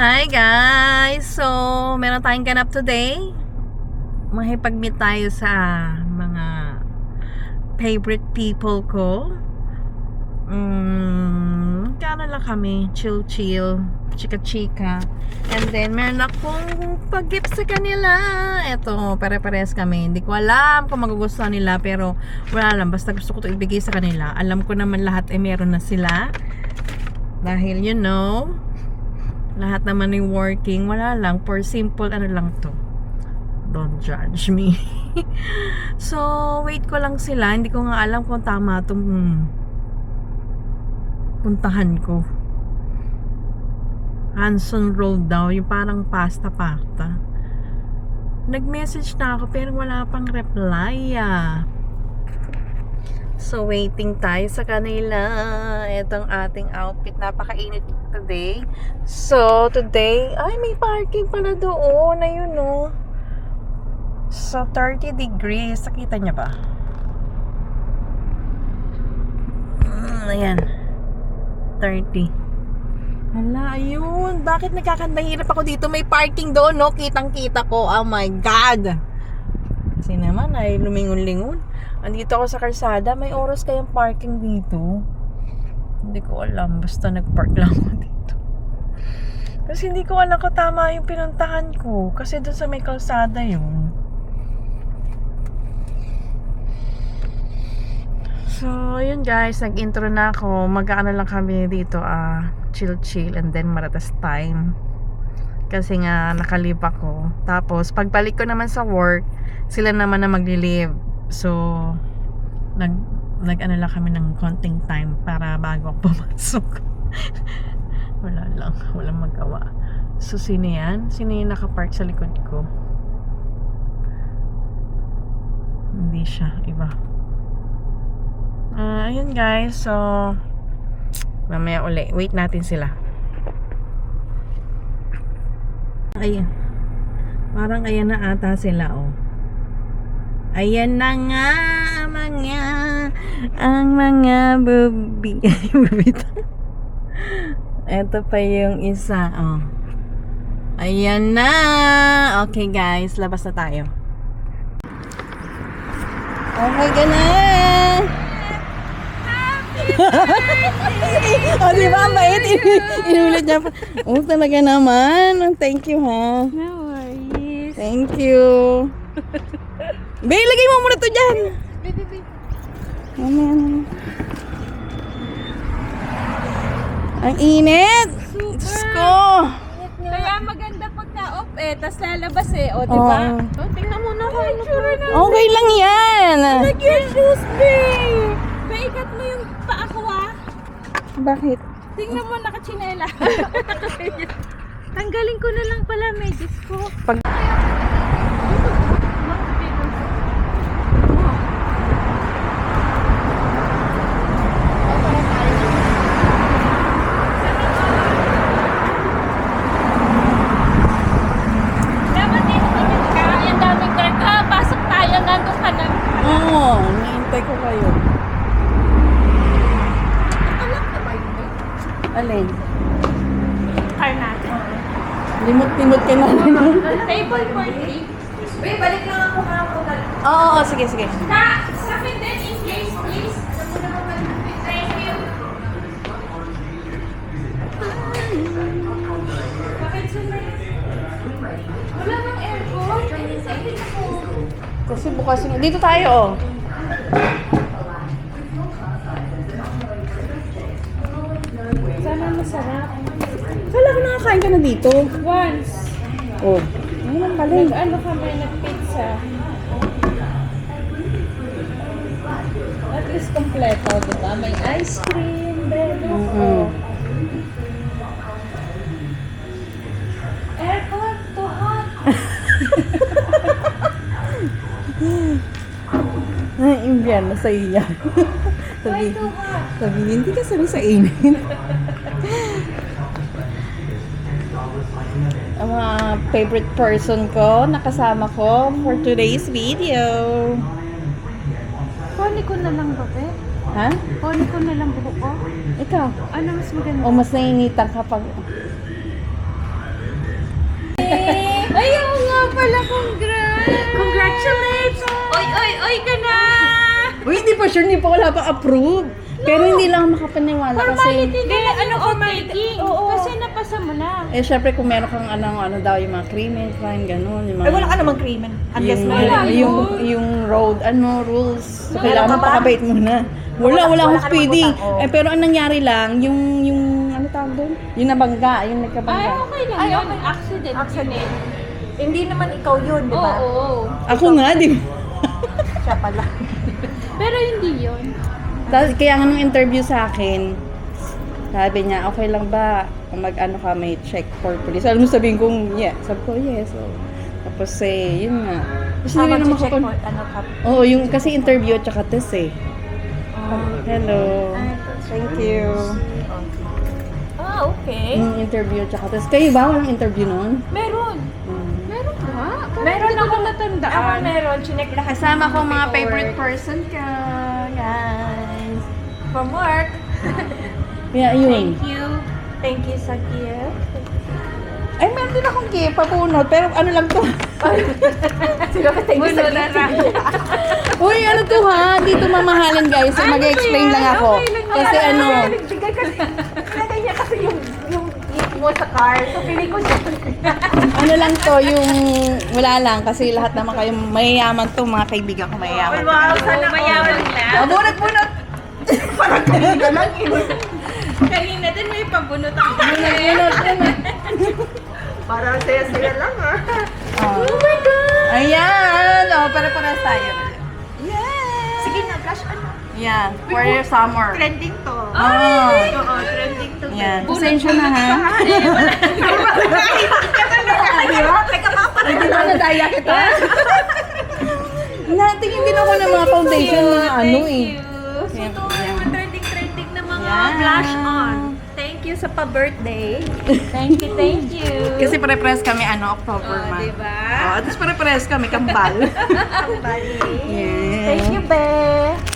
Hi guys! So, meron tayong ganap today. Makipag-meet tayo sa mga favorite people ko. Magkano lang kami, chill-chill, chika-chika. And then, meron akong pag-gift sa kanila. Eto, pare-pares kami. Hindi ko alam kung magugustuhan nila, pero wala lang. Basta gusto ko ito ibigay sa kanila. Alam ko naman lahat ay meron na sila. Dahil, you know, lahat naman ay working. Wala lang, for simple ano lang to, don't judge me. So wait ko lang sila. Hindi ko nga alam kung tama itong puntahan ko. Hanson Road daw, yung parang pasta. Nag-message na ako pero wala pang reply So waiting tayo sa kanila. Itong ating outfit, napakainit today. So today, ay may parking pala doon. Ayun no. So 30 degrees. Nakita niya ba? Ayan. 30. Hala, ayun. Bakit nagkakandahirap ako dito? May parking doon, no? Kitang-kita ko. Oh my God. Kasi naman ay lumingon-lingon. Andito ako sa kalsada. May oras kayang parking dito? Hindi ko alam. Basta nag-park lang ako dito. Kasi hindi ko alam kung tama yung pinuntahan ko. Kasi doon sa may kalsada yun. So, yun guys. Nag-intro na ako. Mag-ano lang kami dito. Chill-chill and then maratas time. Kasi nga nakalip ako. Tapos, pagbalik ko naman sa work, sila naman na magli-leave. So, nag-ano lang kami ng konting time para bago ako pumasok. Wala lang. Walang magawa. So, sino yan? Sino yung nakapark sa likod ko? Hindi siya. Iba. Ayun guys. So, mamaya uli. Wait natin sila. Ayan. Parang ayan na ata sila, oh. Ayan na nga ang mga bubi. Ito pa yung isa, oh. Ayan na. Okay guys, labas na tayo. Okay ka na. Oh, di ba? Bait. Inulit niya pa. Oh, talaga naman. Thank you, ha. No worries. Thank you. Be, lagay mo muna to dyan. Ano. Ang init. Diyos ko. Kaya maganda pagka-off tas lalabas o diba? Oo. Tingnan mo na kung ano na. Okay lang yan. Like your shoes, babe. Baikat mo yung paa ko, Bakit? Tingnan mo, nakachinela. Tanggalin ko na lang pala, medis ko. Dapat dito tingin ka. Ang daming karga. Pasok tayo. Nandun ka na. Oo, nahintay ko kayo. Alin? Car natin. Limot-limot ka na. Table for 3. Wait, balik lang ako Oo, sige. Sa akin din, in case, please. Thank you. Bakit sumay? Wala nang aircon. Excited ako. Kasi bukas dito tayo, oh. Sana masarap. Kala ko nakakain ka na dito. Once. Oh. Ayun ang pala. Ano kami, nag-pizza. At least kompleto, diba? May ice cream, belo. Aircon, too hot. Ay, Indiana, sa iya. Why too hot? Sabi niya, hindi ka sabi sa init. Ang mga favorite person ko, nakasama ko for today's video. Kunin ko na lang ba, te? Ha? Kunin ko na lang buhok ko. Ikaw? Ano mas maganda? O mas nainitan kapag pala, congratulations! Oy ka na! Uy, hindi pa sure, hindi pa wala pa approve. Pero hindi lang ako makapaniwala kasi... Hindi, ano taking? Kasi napasa mo na. Eh, syempre kung meron kang ano daw, yung mga crime, gano'n. Yung mga, Ay, wala ka namang krimen. Unless yung, wala. yung road, rules. So, kailangan pakabait muna. Wala akong ka speeding. namang utang, oh. Eh, pero ang nangyari lang, yung ano tawag doon? Yung nabangga, yung Ay, nagkabangga. okay lang yun. Accident. Hindi naman ikaw yun, di ba? Oo. Ako nga, di ba? Siya pala. Pero hindi yun. Kaya nga nung interview sa akin, sabi niya, okay lang ba kung mag-ano ka, may check for police? Alam mo sabihin kong, yeah. Sabi ko, yes. So, tapos yun nga. Kasi hindi naman check ako mo, ano ka? Oo, yung kasi interview at saka test eh. Hello. Thank you. Okay. Yung interview at saka test. Kayo ba? Walang interview noon? Meron. Hmm. Meron ba? Meron ako natandaan. Ako meron, chinek lahat. Kasama ko ng mga paperwork. favorite person ka, guys. From work. Yeah, yun. Thank you sa gift. Ay, meron din akong gift, papunod. Pero ano lang to? Sino ka thank you sa gift? Uy, ano to ha? Dito mamahalin guys. So, mag-explain lang ako. Kasi ano, Nagbigay kasi, nilagay niya kasi yung gift mo sa car. So, pili ko siya. ano lang to, yung wala lang. Kasi lahat naman kayo mayayaman to, mga kaibigan ko mayayaman. Wow, sana Mayaman na. Bunot! Parang kanina lang. Kanina din may pabunot ang Parang saya-saya lang ah. Oh my God! Ayan! Oh, pare-pares tayo. Yes! Sige na, flash ano. Yan, for your summer. Trending to. Oh, Oo, trending to. yan. Pasensya na ha. Teka pa, parang Hindi ba nadaya kita? Natingin din ako ng mga foundation, mga ano eh. So, ito yung mga trending na mga Yan. blush on. Thank you sa pa-birthday. Thank you. Kasi pare-pares kami October Oh, month. diba? Oh, at least pare-pares kami kambal. Kambali. Yeah. Thank you, Be.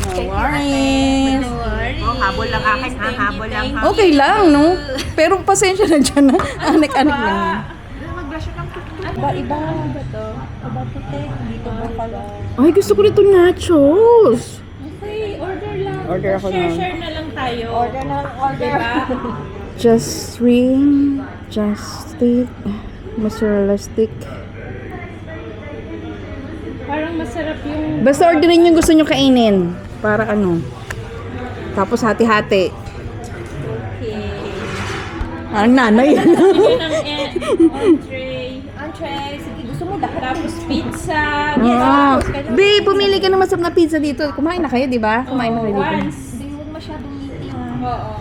No worries. Oh, habol lang akin ha, habol lang ha. Okay lang, no? Pero pasensya na dyan, ha? Anik-anik lang. Mag-blush ng Iba ba to? Iba puti. Dito ba pala? Ay, gusto ko nito nachos. Okay, order lang. Order ako nun. Share na lang tayo. order na order. Diba? Just ring, just stick, mozzarella stick. Parang masarap yung... Basta orderin yung gusto nyo kainin. Para ano. Tapos hati-hati. Okay. Ang nanay. Yun ang entree. Entree, sige, gusto mo lahat. Tapos pizza. Oo. Babe, pumili ka ng masarap na pizza dito. Kumain na kayo, di ba? Kumain na kayo dito. Once. Hindi huwag masyadong meaty ha. Oo.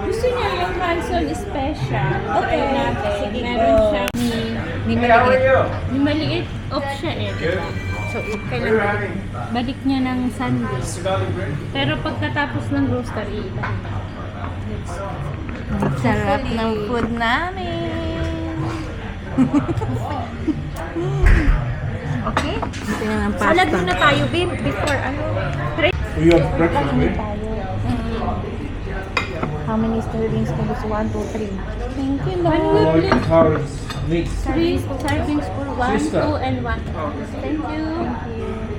Gusto niya yung Hanson special. Okay. Try natin. Sige, Meron go. siya Ni maliit. ni maliit off siya eh. Diba? So, kailangan balik niya ng Sunday. Pero pagkatapos ng grocery, iba na. Ang sarap ng food namin. Okay? Ito yung ang Salad pasta. muna tayo, babe, before ano. Well, you have breakfast, mate? How many servings ko gusto? 1, 2, 3. Thank you, I Lord. like Tara's meat. 3 servings for 1, Sister. 2, and 1. Thank you.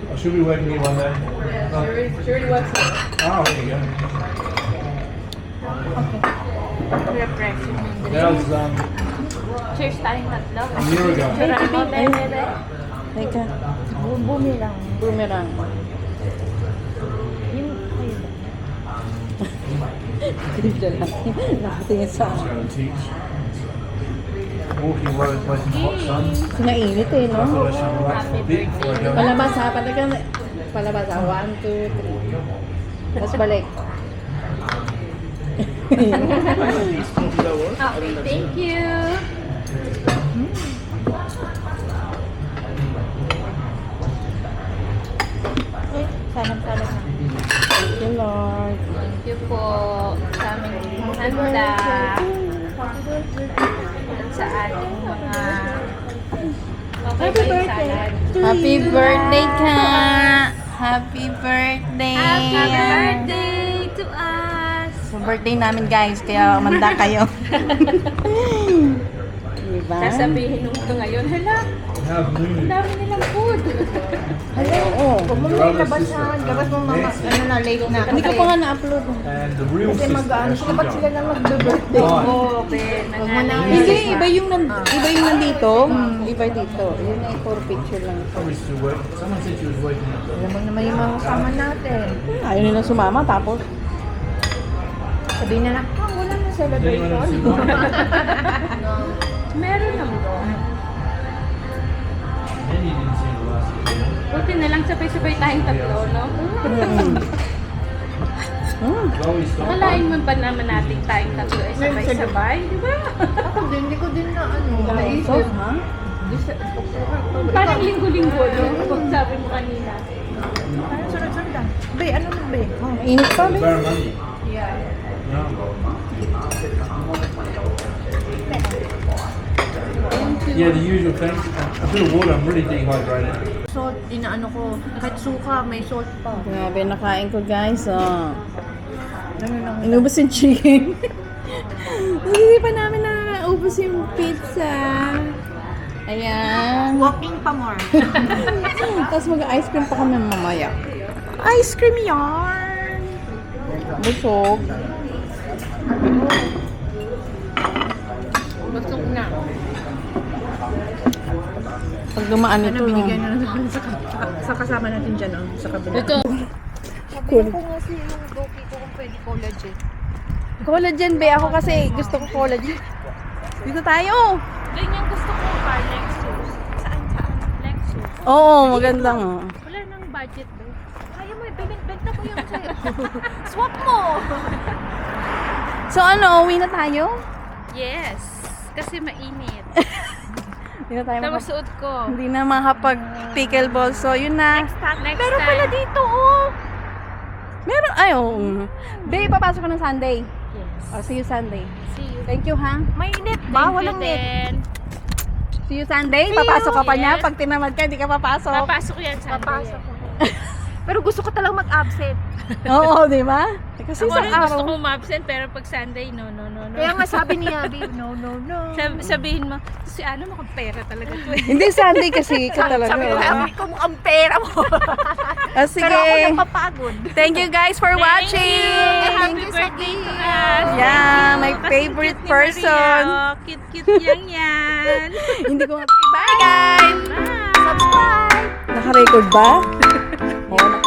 Or should we wait me one day? No. She already works Oh, there you go. Refreshing. That was Cheers tayong tatlo. a year ago. Teka. Bumirang. Boomerang. Yung, ayun. Nakatingin sa She's going to teach. Walking road place in the hot sun. Nainit eh, So I no? thought I should relax for a bit before I go. Palabas ha, palabas ha. 1, 2, 3. Tapos balik. Okay, thank you. Salam-salam na. Thank you, Lord. Thank you po sa aming handa at sa ating mga Happy birthday. Happy birthday ka! Happy birthday! Happy birthday to us! So, birthday namin guys, kaya manda kayo. Diba? Sasabihin nung ito ngayon, hala, Have ang noon. dami nilang food. Oo. Kung mo may labasan, labas mo mama, ano na, late na. Hindi ko pa nga na-upload. And the real Kasi sister mag-ano has sila, ba't sila gone. lang magbe-birthday? Why? Oo, Ben. Huwag mo na. Hindi, iba yung, iba yung nandito. Iba dito. Yun ay for picture lang. Probably still work. Someone said she was working at the Alam mo naman yung mga kasama natin. Ayaw nila sumama tapos. Sabihin na lang, wala na celebration. Meron naman. Then you didn't see the last year. Buti na lang sabay-sabay tayong tatlo, no? Chloe stopped. Akalain mo ba naman natin tayong tatlo ay sabay-sabay, di ba? Ako din, hindi ko din na naisip. Ha? Parang linggo-linggo, no? Kung sabi mo kanina. Parang sunod-sunod lang. Be, ano na be? Init pa, be. Barramundi. Yeah. No. Yeah, the usual things. A bit of water. I'm really dehydrated. Salt, inaano ko. Kahit suka, may salt pa. Grabe, nakain ko guys. Oh. Ano lang. Inubos yung chicken. Hindi pa namin naubos yung pizza. Ayan. Walking pa more. Tapos mag-ice cream pa kami mamaya. Ice cream yarn! Busog. Gusto ko na. Pag dumaan ito, Binigyan na naman sa kasama natin dyan, oh, sa kabila. Ito. Sabi ko kasi yung doki ko kung pwede collagen. collagen, be. Ako kasi gusto ko collagen. Dito tayo. Ganyan gusto ko car Lexus. Saan? Lexus. Oo, maganda nga. Wala nang budget, ba? Kaya mo, benta ko yung sa'yo. Swap mo! So ano, uwi na tayo? Yes. Kasi mainit. Hindi na tayo Tapos suot ko. hindi na makapag pickleball. So yun na. Next Pero time. pala dito, oh! Meron, ayaw. Be, papasok ko ng Sunday. Yes. Oh, see you Sunday. See you. Thank you, ha? Mainit ba? Thank you Walang net. din. See you Sunday. Papasok ka pa niya. Yes. Pag tinamad ka, hindi ka papasok. Papasok yan Sunday. Papasok ko. Pero gusto ko talagang mag-absent. Oo, di ba? Kasi Ako sa rin gusto araw. kong ma-absent pero pag Sunday, no. Kaya nga sabi ni Abby, no. Sabihin mo, si ano mo pera talaga to eh. Hindi Sunday kasi ka talaga. Sabi ko, Abby, kung ang pera mo. Ah, sige. Pero ako napapagod. Thank you guys for watching. Happy birthday to us. Yeah, my Kasi favorite cute ni person. Maria. Cute yan. Hindi ko nga. Bye guys! Bye. Subscribe! Naka-record ba? Oo,